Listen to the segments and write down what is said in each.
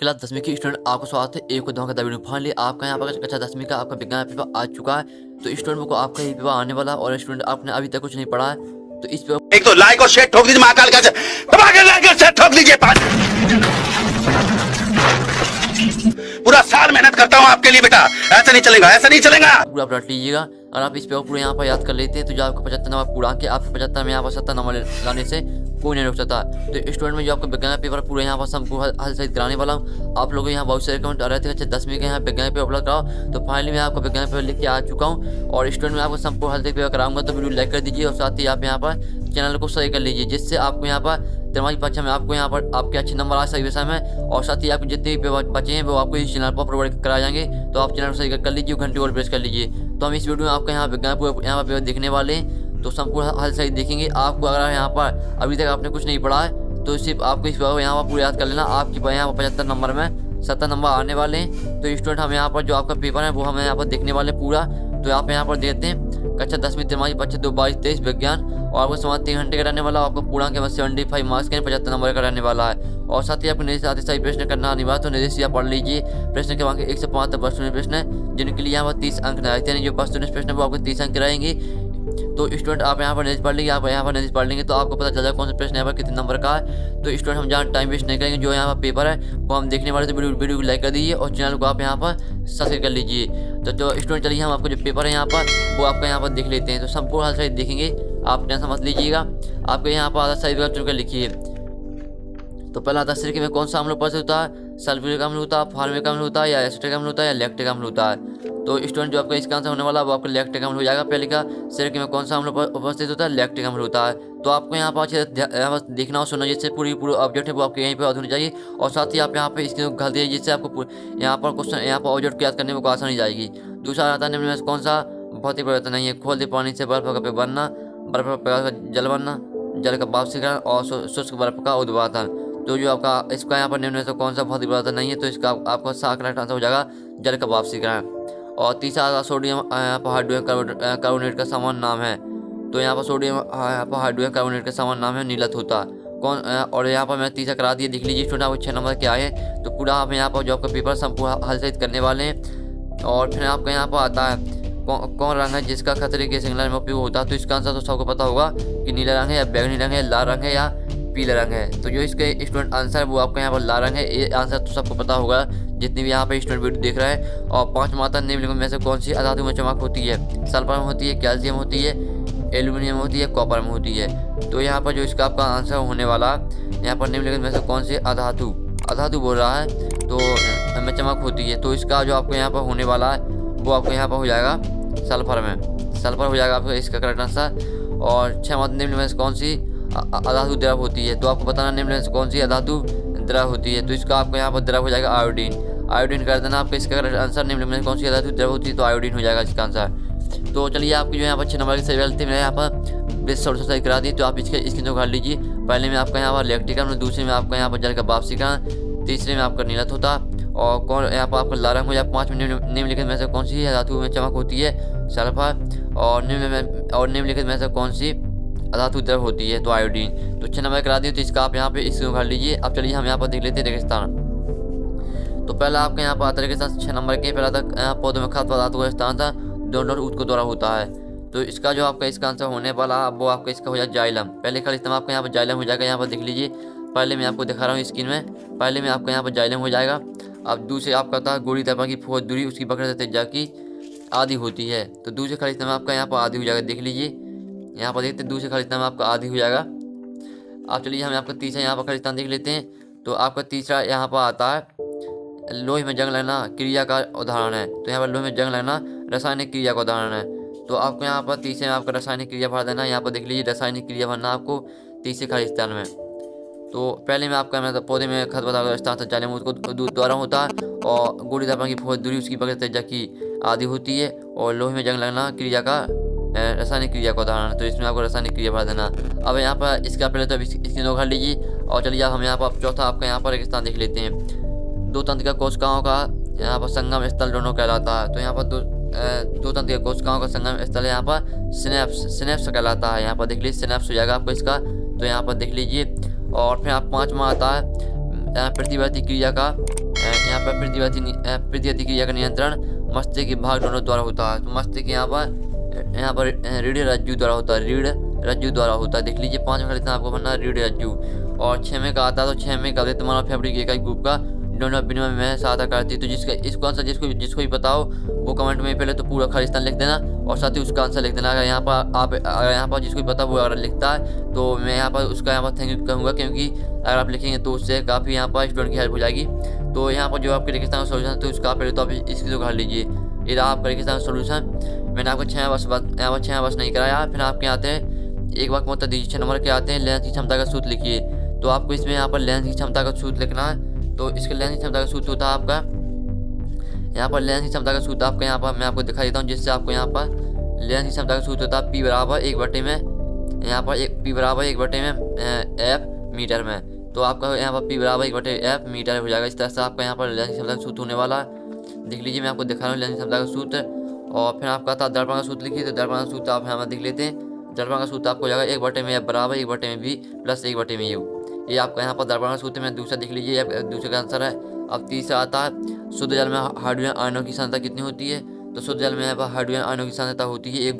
Class 10वीं की student आपको स्वागत है एक धमाकेदार वीडियो। फाइनली आपका यहाँ पर कक्षा 10वीं का आपका विज्ञान पेपर आ चुका है। तो स्टूडेंट को आपका ये पेपर आने वाला और स्टूडेंट आपने अभी तक कुछ नहीं पढ़ा है तो इस पेपर एक तो लाइक और शेयर ठोक दीजिए, महाकाल का दबा के लाइक और शेयर ठोक दीजिए। पूरा साल मेहनत करता हूँ आपके लिए बेटा, ऐसा नहीं चलेगा, ऐसा नहीं चलेगा। पूरा पढ़ लीजिएगा और आप इस पेपर पूरे यहाँ पर याद कर लेते हैं तो जो आपको 75 नंबर पूरा के आपके 75 में यहाँ पर 70 नंबर लाने से कोई नहीं रोक सकता। तो स्टूडेंट में जो आपका विज्ञान पेपर पूरे यहाँ पर सबको हल सहित कराने वाला हूँ। आप लोग यहाँ बहुत सारे कमेंट आ रहे थे अच्छा 10वीं के यहाँ विज्ञान पेपर अपलोड कराओ, तो फाइनली मैं आपका विज्ञान पेपर लिख के आ चुका हूँ और स्टूडेंट में आपको संपूर्ण हल सहित पेपर कराऊंगा। तो वीडियो लाइक कर दीजिए और साथ ही आप यहाँ पर चैनल को सही कर लीजिए जिससे आपको यहाँ पर तिमाही परीक्षा में आपको यहाँ पर आपके अच्छे नंबर आ सही विषय में और साथ ही आपके जितने भी बचे हैं वो आपको इस चैनल पर प्रोवाइड कराए जाएंगे। तो आप चैनल को सही कर लीजिए, घंटी और प्रेस कर लीजिए। तो हम इस वीडियो में आपका यहाँ विज्ञान यहाँ पर पेपर देखने वाले हैं तो संपूर्ण हल सही देखेंगे। आपको अगर यहाँ पर अभी तक आपने कुछ नहीं पढ़ा है तो सिर्फ आपको इस पेपर यहाँ पर पूरा याद कर लेना। आपके यहाँ पर 75 नंबर में 70 नंबर आने वाले हैं। तो स्टूडेंट हम यहाँ पर जो आपका पेपर है वो हम यहाँ पर देखने वाले पूरा। तो आप यहाँ पर देखते हैं कक्षा 10वीं तिमाही परीक्षा 2022-23 विज्ञान और आपको समाज 3 घंटे का रहने वाला, आपको पूरा के 75 मार्क्स के 75 नंबर का रहने वाला है। और साथ ही आपको निर्देश आते सही प्रश्न करना अनिवार्य, तो निर्देश आप पढ़ लीजिए। प्रश्न के वहाँ 1 से 5 तक वस्तुनिष्ठ प्रश्न है जिनके लिए यहाँ पर 30 अंक नहीं, यानी जो वस्तुनिष्ठ प्रश्न है वो आपको 30 अंक रहेंगे। तो स्टूडेंट आप यहाँ पर निर्देश पढ़ लीजिए, आप यहाँ पर निर्देश पढ़ लेंगे तो आपको पता चल जाएगा कौन सा प्रश्न यहाँ पर कितने नंबर का है। तो स्टूडेंट हम जहाँ टाइम वेस्ट नहीं करेंगे, जो यहाँ पर पेपर है वो हम देखने वाले, तो वीडियो को लाइक कर दीजिए और चैनल को आप यहाँ पर सब्सक्राइब कर लीजिए। तो जो स्टूडेंट चलिए हम आपको जो पेपर है यहाँ पर वो आपका यहाँ पर देख लेते हैं। तो संपूर्ण हल सही देखेंगे, आप टेंशन मत लीजिएगा। आपको यहाँ पर आधा सही चुनकर लिखिए। तो पहला आधा सिरके में कौन सा अम्ल उपस्थित होता है, सल्फ्यूरिक अम्ल होता है, फॉर्मिक अम्ल होता है या एसिटिक अम्ल होता है या लैक्टिक अम्ल होता है। तो स्टूडेंट जो आपका इसका आंसर होने वाला है वो आपका लैक्टिक अम्ल हो जाएगा। पहले का सिरके में कौन सा अम्ल उपस्थित होता है, लैक्टिक अम्ल होता है। तो आपको यहाँ पर अच्छे देखना और सुनना जिससे पूरी ऑब्जेक्ट है वो आपके यहीं पर होनी चाहिए। और साथ ही आप यहाँ पे इसकी घल दीजिए जिससे आपको यहाँ पर क्वेश्चन यहाँ पर ऑब्जेक्ट को याद करने में आसानी जाएगी। दूसरा आता है निम्न में कौन सा भौतिक परिवर्तन नहीं है, खोल दे पानी से बर्फ का बनना, बर्फ का जल बनना, जल का वाष्पीकरण और शुष्क बर्फ का उद्वातन। तो जो आपका इसका यहाँ पर निम्न में से कौन सा भौतिक परिवर्तन नहीं है, तो इसका आपका सा करेक्ट आंसर हो जाएगा जल का वाष्पीकरण। और तीसरा सोडियम यहाँ पर हाइड्रोजन कार्बोनेट का समान नाम है। तो यहाँ पर सोडियम यहाँ पर हाइड्रोजन कार्बोनेट का समान नाम है नीलत होता कौन। और यहाँ पर मैं तीसरा करा दिया, देख लीजिए स्टूडेंट आपको 6 नंबर क्या है। तो पूरा आप यहाँ पर जो आपका पेपर संपूर्ण हल सहित करने वाले हैं। और फिर आपका यहाँ पर आता है कौन रंग है जिसका खतरे के सिग्नल में उपयोग होता है। तो इसका आंसर तो सबको पता होगा कि नीला रंग है या बैगनी रंग है, लाल रंग है या पीला रंग है। तो जो इसके स्टूडेंट आंसर है वो आपका यहाँ पर लाल रंग है। ये आंसर तो सबको पता होगा जितने भी यहाँ पे स्टूडेंट वीडियो देख रहे हैं। और 5 मात्रा निम्नलिखित में से कौन सी अधातु में चमक होती है, सल्फर में होती है, कैल्शियम होती है, एल्यूमिनियम होती है, कॉपर में होती है। तो यहाँ पर जो इसका आपका आंसर होने वाला यहाँ पर निम्नलिखित में से कौन सी अधातु बोल रहा है तो में चमक होती है। तो इसका जो आपको यहाँ पर होने वाला है वो आपको यहाँ पर हो जाएगा सल्फर हो जाएगा आपका इसका करेक्ट आंसर। और 6 मात्रा निम्न में से कौन सी अधातु द्रव होती है, तो आपको बताना निम्न में से कौन सी अधातु द्रव होती है। तो इसका आपको यहाँ पर द्रव हो जाएगा आयोडीन कर देना। आपका इसका आंसर निम्न में कौन सी अधातु द्रव होती है तो आयोडीन हो जाएगा इसका आंसर। तो चलिए आपकी जो यहाँ पर 6 नंबर की सही गलती में यहाँ पर बेस सोर्स सही करा दी। तो आप इसकी तो कर लीजिए। पहले में आपका यहाँ पर लैक्टिक अम्ल, दूसरे में आपका यहाँ पर जल का वाष्पीकरण, तीसरे में आपका नीलत होता और कौन यहाँ पर आपका लाल रंग हो जाए। 5 में निम्नलिखित में से कौन सी धातु में चमक होती है, सल्फर। और निम्नलिखित में से कौन सी अधातु द्रव होती है तो आयोडीन। तो 6 नंबर करा दिए। तो इसका आप यहाँ पे इसको उखाड़ लीजिए। अब चलिए हम यहाँ पर देख लेते हैं रेगिस्तान। तो पहला आपका यहाँ पर आता है रेगिस्तान 6 नंबर के। पहला तक पौधों में खाद्य पदार्थों का स्थान था, दोनों ऊतकों द्वारा होता है। तो इसका जो आपका इसका आंसर होने वाला वो आपका इसका हो जाएगा जाइलम। पहले का इस्तेमाल आपका यहाँ पर जाइलम हो जाएगा। यहाँ पर देख लीजिए, पहले मैं आपको दिखा रहा हूँ स्क्रीन में, पहले में आपका यहाँ पर जाइलम हो जाएगा। अब दूसरे आपका था गोली तपा की फौज दूरी उसकी पकड़ से तेजा की आदि होती है। तो दूसरे खाली इस्तेमाल आपका यहाँ पर आदि हो जाएगा। देख लीजिए यहाँ पर देखते हैं दूसरे खालिस्तान में आपका आदि हो जाएगा। आप चलिए हम आपका तीसरा यहाँ पर खालिस्तान देख लेते हैं। तो आपका तीसरा यहाँ पर आता है लोहे में जंग लगना क्रिया का उदाहरण है। तो यहाँ पर लोहे में जंग लगना रासायनिक क्रिया का उदाहरण है। तो आपको यहाँ पर तीसरे में आपका रासायनिक क्रिया भर देना। यहाँ पर देख लीजिए रासायनिक क्रिया भरना आपको तीसरे खालिस्तान में। तो पहले में आपका मतलब पौधे में खत पदार्थ स्थान से जाने उसको द्वारा होता है और गोली दबा की फौज दूरी उसकी पकड़ तेजा की आदि होती है और लोहे में जंग लगना क्रिया का रासायनिक क्रिया का उदाहरण। तो इसमें आपको रासायनिक क्रिया भर देना। अब यहाँ पर इसका पहले तो इसकी नोट कर लीजिए। और चलिए हम यहाँ पर चौथा आपका यहाँ पर रेगिस्तान देख लेते हैं। 2 तंत्रिका कोशिकाओं का यहाँ पर संगम स्थल दोनों कहलाता है। तो यहाँ पर दो तंत्रिका कोशिकाओं का संगम स्थल यहाँ पर सिनेप्स कहलाता है। यहाँ पर देख लीजिए सिनेप्स हो जाएगा आपको इसका। तो यहाँ पर देख लीजिए। और फिर आप 5वां आता है प्रतिवर्ती क्रिया का यहाँ पर प्रतिगति क्रिया का नियंत्रण मस्तिष्क के भाग दोनों द्वारा होता है। तो मस्तिष्क यहाँ पर रीढ़ रज्जु द्वारा होता है, रीढ़ रज्जु द्वारा होता है। देख लीजिए 5 में का लिखना आपको बनना रीढ़ रज्जु। और 6 में का आता है, तो 6 में का तुम्हारा फैब्रिक इकाई ग्रुप का दोनों विनिमय में सहायता करती है। तो इसको आंसर जिसको भी पता हो वो कमेंट में पहले तो पूरा खालिस्तान लिख देना और साथ ही उसका आंसर लिख देना। अगर यहाँ पर जिसको भी पता वो अगर लिखता है तो मैं यहाँ पर उसका यहाँ पर थैंक यू कहूँगा, क्योंकि अगर आप लिखेंगे तो उससे काफ़ी यहाँ पर स्टूडेंट की हेल्प हो जाएगी। तो यहाँ पर जो आपके रेगिस्तान का सोल्यूशन तो उसका पहले तो आप इसकी तो कर लीजिए। ये रहा आपका रेगिस्तान का सोल्यूशन। मैंने आपको 6 वर्ष नहीं कराया। फिर आपके आते हैं एक बार मतलब दीजिए 6 नंबर के आते हैं लेंस की क्षमता का सूत्र लिखिए। तो आपको इसमें यहाँ पर लेंस की क्षमता का सूत्र लिखना है। तो इसके लेंस की क्षमता का सूत्र होता है आपका यहाँ पर लेंस की क्षमता का सूत्र आपका यहाँ पर मैं आपको दिखा देता हूँ, जिससे आपको यहाँ पर लेंस की क्षमता का सूत्र होता है P बराबर 1/में यहाँ पर P बराबर 1/में F मीटर में। तो आपका यहाँ पर P बराबर 1/F मीटर हो जाएगा। इस तरह से आपका यहाँ पर लेंस की क्षमता का सूत्र होने वाला है। देख लीजिए मैं आपको दिखा रहा हूँ लेंस की क्षमता का सूत्र। और फिर आपका था दर्पण का सूत्र लिखिए। तो दर्पण का सूत्र आप यहाँ पर देख लेते हैं। दर्पण का सूत्र आपको हो जाएगा 1/में F बराबर 1/में V प्लस 1/में U। ये आपका यहाँ पर दर्पण का सूत्र में दूसरा देख लीजिए, दूसरे का आंसर है। अब तीसरा आता है शुद्ध जल में हाइड्रोजन आयनों की सांद्रता कितनी होती है। तो शुद्ध जल में यहाँ पर हाइड्रोजन आयनों की सांद्रता होती है 1 ×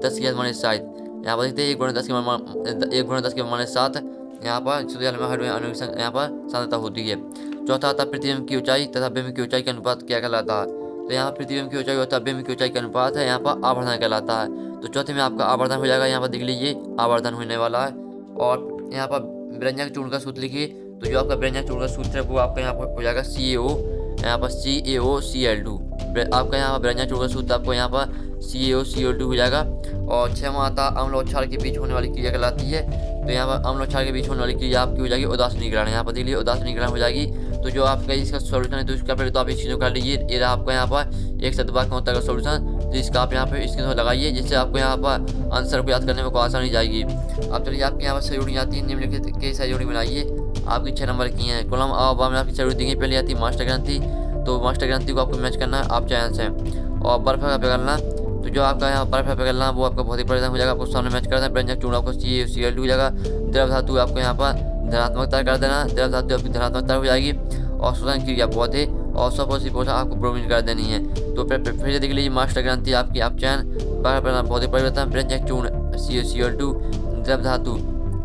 10⁻⁷। यहाँ पर देखते हैं 1 × 10⁻⁷ यहाँ पर शुद्ध जल में हाइड्रोजन आयनों की यहाँ पर सांद्रता होती है। चौथा आता है प्रतिबिंब की ऊंचाई तथा बिंब की ऊंचाई का अनुपात क्या कहलाता है। तो यहाँ प्रतिबिंब की ऊंचाई होता है बिंब की ऊंचाई का अनुपात है, यहाँ पर आवर्धन कहलाता है। तो चौथे में आपका आवर्धन हो जाएगा। यहाँ पर देख लीजिए आवर्धन होने वाला है। और यहाँ पर व्यंजक चूर्ण का सूत्र लिखिए। तो जो आपका व्यंजक चूर्ण का सूत्र है वो आपका यहाँ पर हो जाएगा CaO, यहाँ पर CaOCl2। आपका यहाँ पर व्यंजक चूर्ण का सूत्र आपको यहाँ पर CaOCl2 हो जाएगा। और 6 में आता अम्ल और क्षार के बीच होने वाली क्रिया कहलाती है। तो यहाँ पर अम्ल और क्षार के बीच होने वाली क्रिया आपकी हो जाएगी उदासीनीकरण। यहाँ पर देख लीजिए उदासीनीकरण हो जाएगी। तो जो आपका इसका सोल्यूशन है तो इसका पहले तो आप इस चीज़ को कर लीजिए। ये रहा आपका यहाँ पर एक शतभाग का का सोल्यूशन। तो इसका आप यहाँ पे स्क्रीन लगाइए, जिससे आपको यहाँ पर आंसर को याद करने में कोई आसानी जाएगी। अब चलिए आपके यहाँ पर सहयोगी आती है, निम्नलिखित के सहयोगी बनाइए। आपकी 6 नंबर की हैं। कॉलम आ में आपकी सहयोगी दी गई। पहले आती है मास्टर ग्रंथि। तो मास्टर ग्रंथि को आपको मैच करना है आप चयन से। और बर्फ का पिघलना, तो जो आपका यहाँ बर्फ का पिघलना वो आपका बहुत ही परिवर्तन हो जाएगा। आपको सामने मैच कर देना। व्यंजक चूर्ण आपको CaCl2 हो जाएगा। द्रव धातु आपको यहाँ पर धनात्मकता कर देना, द्रव धातु आपकी धनात्मकता हो जाएगी। और शोषण क्रिया पौधे और सपोसी पोषण आपको ब्रोमीन कर देनी है। तो फिर से देख लीजिए मास्टर ग्रंथि आपकी आप चयन बहुत ही परिवर्तन। व्यंजक चूर्ण CaCl2 द्रव धातु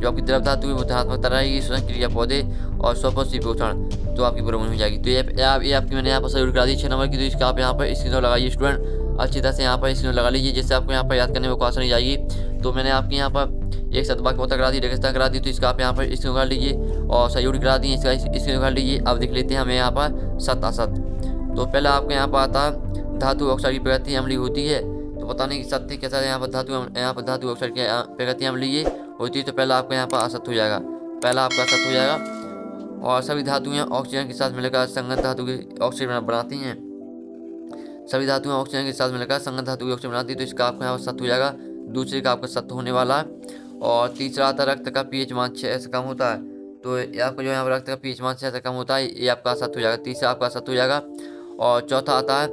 जो आपकी द्रव धातु है वो धनात्मकता रहेगी। शोषण क्रिया पौधे और सपोसी पोषण तो आपकी ब्रोमीन हो जाएगी। तो ये आपकी मैंने यहाँ पर सहयोग करा दी 6 नंबर की। तो इसका आप यहाँ पर स्क्रीन लगाइए स्टूडेंट, अच्छी तरह से यहाँ पर स्क्रीन लगा लीजिए, जिससे आपको यहाँ पर याद करने में कोई आसानी जाएगी। तो मैंने आपके यहाँ पर एक शतभाग की करा दी, रेगिस्तान करा दी। तो इसका आप यहाँ पर स्क्रीन कर लीजिए और सहयोग करा दी, इसका स्क्रीन कर लीजिए। अब देख लेते हैं हमें यहाँ पर सत असत। तो पहले आपके यहाँ पर आता धातु ऑक्साइड की प्रगति अम्लीय होती है। तो बताने की सत्य कैसा है। यहाँ पर धातु ऑक्साइड की प्रगति अम्लीय होती है। तो पहला आपका यहाँ पर असत हो जाएगा, पहला आपका असत हो जाएगा। और सभी धातुएं ऑक्सीजन के साथ मिलकर संगत धातु की ऑक्सीजन बनाती हैं। सभी धातुएं ऑक्सीजन के साथ मिलकर संगत धातु की ऑक्सीजन बनाती है। तो इसका आपका यहाँ पर सत्य हो जाएगा। दूसरे का आपका सत्य होने वाला है। और तीसरा आता रक्त का pH मान 6 से कम होता है। तो आपका जो यहाँ पर रक्त का pH मान 6 से कम होता है, ये आपका सत्य हो जाएगा। तीसरा आपका सत्य हो जाएगा। और चौथा आता है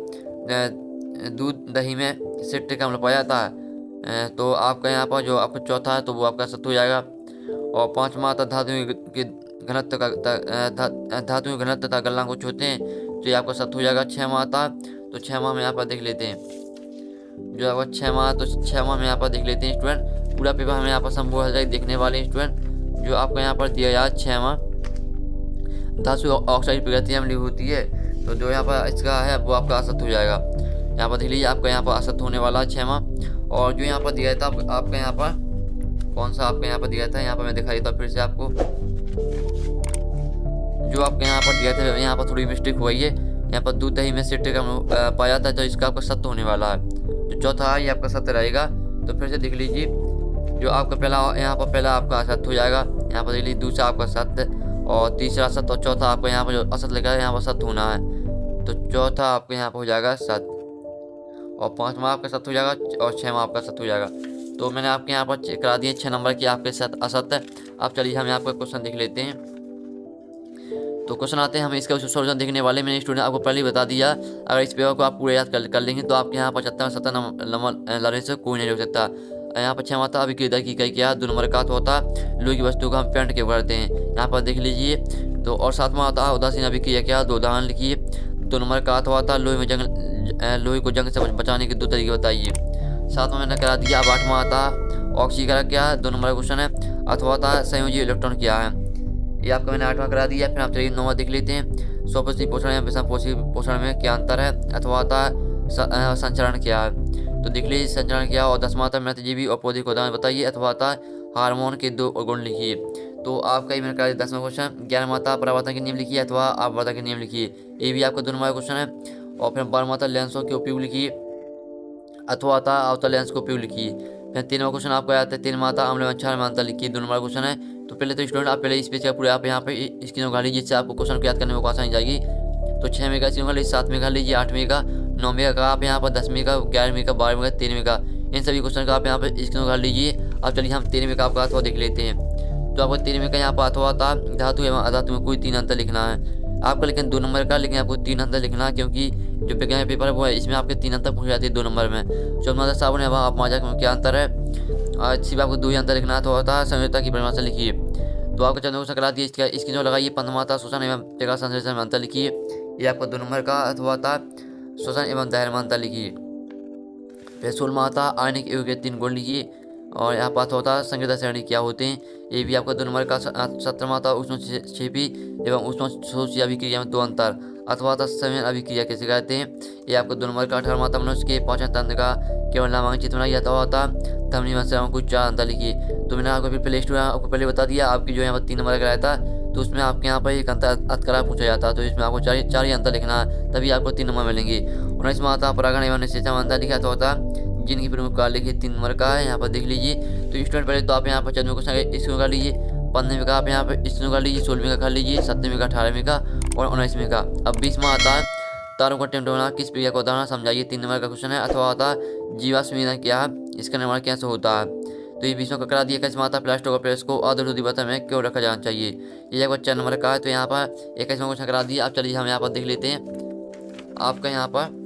दूध दही में सिट्रिक अम्ल पाया जाता है। तो आपका यहाँ पर जो आपका चौथा है तो वो आपका सत्य हो जाएगा। और 5वां आता धातु के घनत्व तथा गलनांक कुछ होते हैं। तो ये आपका सत्य हो जाएगा। 6वां आता तो 6वां में यहाँ पर देख लेते हैं। जो आपका 6वां में यहाँ पर देख लेते हैं स्टूडेंट। पूरा पेपर हमें यहाँ पर संपूर्ण देखने वाले स्टूडेंट। जो आपको यहाँ पर दिया जाए 6वां धातु ऑक्साइड प्रगति अम्लीय होती है। तो जो यहाँ पर इसका है वो आपका असत हो जाएगा। यहाँ पर देख लीजिए आपका यहाँ पर असत होने वाला है 6वां। और जो यहाँ पर दिया था आपका यहाँ पर कौन सा आपका यहाँ पर दिया था, यहाँ पर मैं दिखाई देता फिर से आपको। जो आपके यहाँ पर दिया था यहाँ पर थोड़ी मिस्टेक हुई है। यहाँ पर दूध दही में सिट्रिक अम्ल पाया जाता है। तो इसका आपका सत्य होने वाला है। जो चौथा है ये आपका सत्य रहेगा। तो फिर से देख लीजिए जो आपका पहला यहाँ पर पहला आपका असत्य हो जाएगा। यहाँ पर देख लीजिए दूसरा आपका सत्य और तीसरा सत्य और चौथा आपका यहाँ पर जो असत्य लगा है यहाँ पर सत्य होना है। तो चौथा आपका यहाँ पर हो जाएगा सत्य और 5वां आपका सत्य हो जाएगा और 6वां आपका सत्य हो जाएगा। तो मैंने आपके यहाँ पर चेक करा दिए 6 नंबर की आपके साथ असत्य। अब चलिए हम यहाँ पर क्वेश्चन देख लेते हैं। तो क्वेश्चन आते हैं हम इसका सोल्यूशन देखने वाले। मैंने स्टूडेंट आपको पहले ही बता दिया, अगर इस पेपर को आप पूरे याद कर लेंगे तो आपके यहाँ 75-70 नंबर लाने से कोई नहीं रोक सकता। यहाँ पर 6वां था अभिक्रिया की इकाई क्या, 2 नंबर का होता लोहे की वस्तु को हम पेंट क्यों करते हैं। यहाँ पर देख लीजिए तो और सातवां आता है उदासीन अभिक्रिया क्या, 2 उदाहरण लिखिए। 2 नंबर का अथवा आता लोहे को जंग से बचाने के 2 तरीके बताइए। 7वां मैंने करा दिया। अब 8वां आता ऑक्सीकरण क्या है, 2 नंबर का क्वेश्चन है। अथवा आता संयोजी इलेक्ट्रॉन क्या है, ये आपका मैंने 8वां करा दिया। फिर आप चलिए 9वां देख लेते हैं। स्वप्रति पोषण या विषम पोषण में क्या अंतर है। अथवा आता संचरण क्या है, तो देख लीजिए संचरण क्या है। और 10वां आता मृतजीवी और पौधे को उदाहरण बताइए। अथवा आता हार्मोन के 2 गुण लिखिए। तो आपका ये मैंने कहा 10वां क्वेश्चन। 11वां आता परावर्तन के नियम लिखिए अथवा अपवर्तन के नियम लिखिए, ये भी आपका 2 नंबर का क्वेश्चन है। और फिर 12वां आता लेंसों के उपयोग लिखिए अथवा आता अवतल लेंस के उपयोग लिखिए। फिर 13वां क्वेश्चन आपका आता है 13वां आता अम्ल एवं क्षार में अंतर लिखिए, 2 नंबर का क्वेश्चन है। तो पहले तो स्टूडेंट आप पहले इस पेज का पूरे आप यहाँ पे स्क्रीन उठा लीजिए, जिससे आपको क्वेश्चन को याद करने में बहुत आसानी जाएगी। तो 6वें का स्क्रीन उठा लीजिए, 7वें का लीजिए, 8वें का, 9वें का आप यहाँ पर, 10वें का, 11वें का, 12वें का, 13वें का, इन सभी क्वेश्चन का आप यहाँ पर स्क्रीन उठा लीजिए। अब चलिए हम 13वें का आपका अथवा देख लेते हैं। तो आपको 13वें का यहाँ पर अथवा आता धातु एवं अधातु में कोई 3 अंतर लिखना है आपका, लेकिन 2 नंबर का, लेकिन आपको 3 अंतर लिखना है क्योंकि जो विज्ञान पेपर है वो है, इसमें आपके 3 अंतर पूछ जाती है 2 नंबर में। 14वां साबुन है वहाँ आप माजा में क्या अंतर है, सिर्फ आपको 2 ही अंतर लिखना है। तो होता है संयोजकता की परिभाषा लिखिए। तो आपको चंद्र को सकरा दिए, इसकी जो लगाइए। 15वां आता शोषण एवं प्रकाश संश्लेषण में अंतर लिखिए, ये आपका 2 नंबर का। अथवा आता शोषण एवं दायरे में अंतर लिखिए। फिर 16वां आता आयनिक युग के 3 गुण लिखिए। और यहाँ पास होता है संकेत श्रेणी क्या होते हैं, ये भी आपका 2 नंबर का। 17वां था उष्णक्षेपी एवं उष्णशोषी अभिक्रिया में 2 अंतर। अथवा था संवेदन अभिक्रिया कैसे कहते हैं, ये आपको 2 नंबर का। 18वां था मनुष्य के पाचन तंत्र का केवल नामांकित बनाया जाता हुआ था धमनी में कुछ 4 अंतर लिखिए। तो मैंने आपको फिर प्ले स्टोर आपको पहले बता दिया, आपकी जो यहाँ पर 3 नंबर कराया था, तो उसमें आपके यहाँ पर एक अंतर अतकरा पूछा जाता है, तो इसमें आपको 4 ही अंतर लिखना है, तभी आपको 3 नंबर मिलेंगे। 19वां आता परागण एवं निषेचन में अंतर लिखा होता जिनकी प्रमुख कार्य लिखिए, 3 नंबर का है, यहाँ पर देख लीजिए। तो स्टूडेंट पहले तो आप यहाँ पर 14वें क्वेश्चन इसको कर लीजिए, 15वें का आप यहाँ पर इसको कर लीजिए, 16वें का कर लीजिए, 17वें का, 18वें का और 19वें का। अब 20वां आता है तारों का टेम्टोना किस प्रक्रिया का उदाहरण समझाइए, 3 नंबर का क्वेश्चन है। अथवा आता जीवाश्म ईंधन क्या है, इसका निर्माण कैसे होता है, तो ये 20वां का करा दिया। 21वां आता प्लास्टिक और प्रेस को आधुनिक बर्तन में क्यों रखा जाना चाहिए, ये आपका 4 नंबर का है। तो यहाँ पर 21वां क्वेश्चन करा दिया। अब चलिए हम यहाँ पर देख लेते हैं आपका यहाँ पर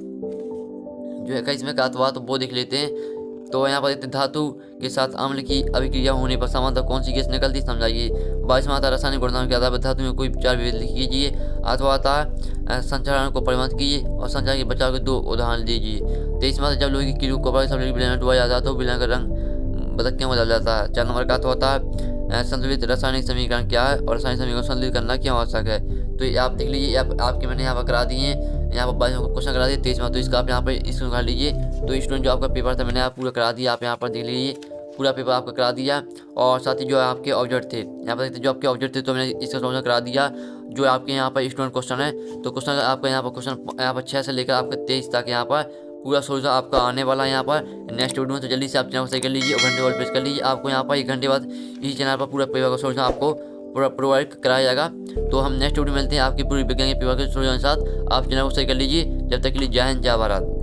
जो 21वें का अथवा तो वो देख लेते हैं। तो यहाँ पर धातु के साथ अम्ल की अभिक्रिया होने पर समानतः कौन सी गैस निकलती समझाइए। 22वां आता रासायनिक गुणधर्म के आधार पर धातु में कोई 4 विभेद लिख कीजिए। अथवा आता संचरण को परिवर्तित कीजिए और संचरण के बचाव के 2 उदाहरण दीजिए। 23वां जब लोहे की कीड़ू को विलयन में डुबाया जाता है तो विलयन का रंग बदक में बदल जाता है। 4 नंबर का तो होता है संतुलित रासायनिक समीकरण क्या है और रासायनिक समीकरण संतुलित करना क्यों आवश्यक है। तो ये आप देख लीजिए, आपके मैंने यहाँ पर करा दिए हैं, यहाँ पर 22वां क्वेश्चन करा दिए। 23वां तो इसका आप यहाँ पर इसको कर लीजिए। तो स्टूडेंट जो आपका पेपर था मैंने आप पूरा करा दिया, आप यहाँ पर देख लीजिए पूरा पेपर आपका करा दिया। और साथ ही जो आपके ऑब्जेक्ट थे यहाँ पर देखते जो आपके ऑब्जेक्ट थे तो मैंने इसका सॉल्यूशन करा दिया। जो आपके यहाँ पर स्टूडेंट क्वेश्चन है तो क्वेश्चन आपका यहाँ पर क्वेश्चन यहाँ पर 6 से लेकर आपका 23 तक यहाँ पर पूरा सोल्यूशन आपका आने वाला है यहाँ पर नेक्स्ट वीडियो में। तो जल्दी से आप चैनल को सही कर लीजिए और घंटे वाले प्रेस कर लीजिए। आपको यहाँ पर 1 घंटे बाद इसी चैनल पर पूरा पेपर का सोल्यूशन आपको पूरा प्रोवाइड कराया जाएगा। तो हम नेक्स्ट वीडियो मिलते हैं आपकी पूरी विज्ञान के पेपर के सोल्यूशन के साथ। आप चैनल को सही कर लीजिए। जब तक के लिए जय हिंद जय भारत।